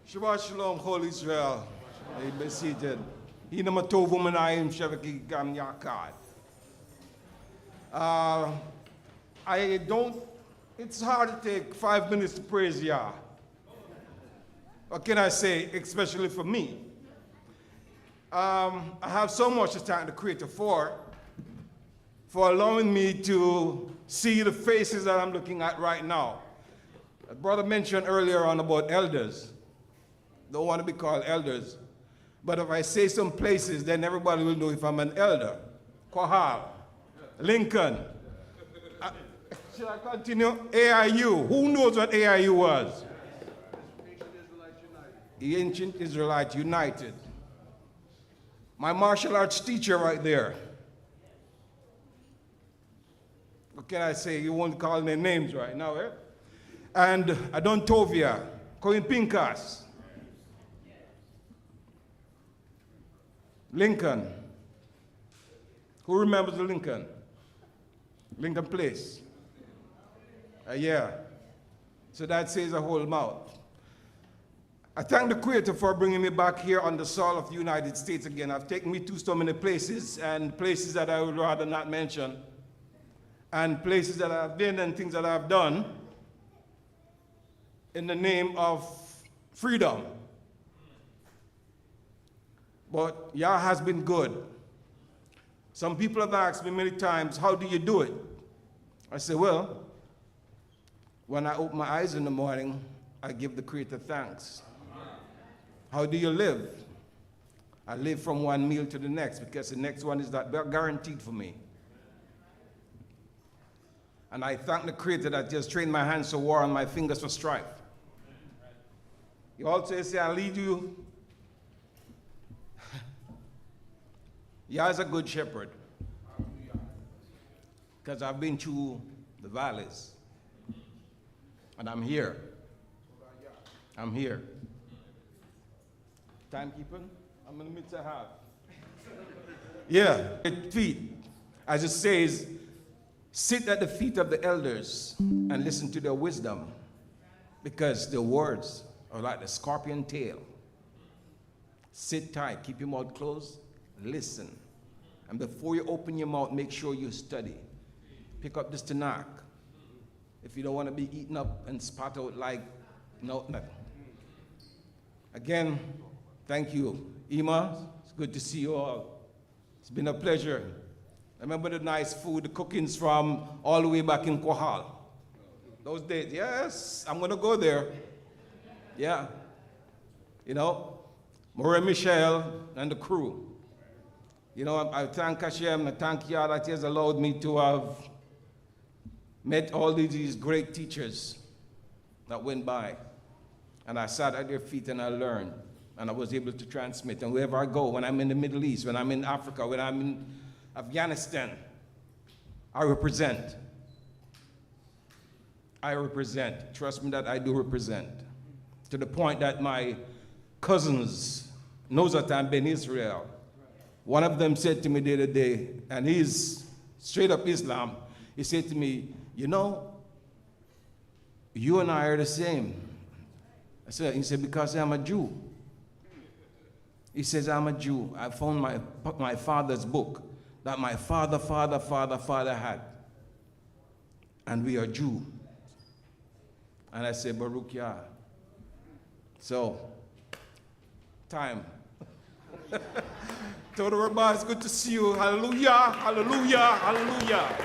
Shabbat Shalom, whole Israel. Be seated. Hinam atov umanayim shavaki gam yakad. I don't, it's hard to take 5 minutes to praise Yah. What can I say, especially for me? I have so much to thank the Creator for allowing me to see the faces that I'm looking at right now. A brother mentioned earlier on about elders. Don't want to be called elders. But if I say some places, then everybody will know if I'm an elder. Kohal, Lincoln. Should I continue? AIU. Who knows what AIU was? The Ancient Israelite United. My martial arts teacher right there. What can I say? You won't call their names right now, eh? And Adontovia, Coin Pincus, Lincoln. Who remembers the Lincoln? Lincoln Place. Yeah. So that says a whole mouth. I thank the Creator for bringing me back here on the soil of the United States again. I've taken me to so many places, and places that I would rather not mention, and places that I've been and things that I've done in the name of freedom. But Yah has been good. Some people have asked me many times, how do you do it? I say, well, when I open my eyes in the morning, I give the Creator thanks. How do you live? I live from one meal to the next, because the next one is not guaranteed for me. And I thank the Creator that just trained my hands for war and my fingers for strife. You also say, I lead you. Yah is a good shepherd. Because I've been through the valleys. And I'm here. I'm here. Timekeeping? I'm in the midst of half. Yeah, feet. As it says, sit at the feet of the elders and listen to their wisdom, because their words are like the scorpion tail. Sit tight, keep your mouth closed, listen. And before you open your mouth, make sure you study. Pick up the Tanakh. If you don't want to be eaten up and spat out like nothing. Again, thank you. Ima, it's good to see you all. It's been a pleasure. I remember the nice food, the cookings from all the way back in Kohal. Those days, yes, I'm going to go there. Yeah. You know, Maureen Michelle and the crew. You know, I thank Hashem, I thank Yah that He has allowed me to have met all these great teachers that went by. And I sat at their feet and I learned. And I was able to transmit. And wherever I go, when I'm in the Middle East, when I'm in Africa, when I'm in Afghanistan, I represent. I represent. Trust me that I do represent. To the point that my cousins knows that I'm in Israel. One of them said to me the other day, and he's straight up Islam, he said to me, you know, you and I are the same. He said, because I'm a Jew. He says, I'm a Jew. I found my father's book that my father had. And we are Jew. And I said, Baruch Yah. So, time. Torah, it's good to see you. Hallelujah, hallelujah, hallelujah.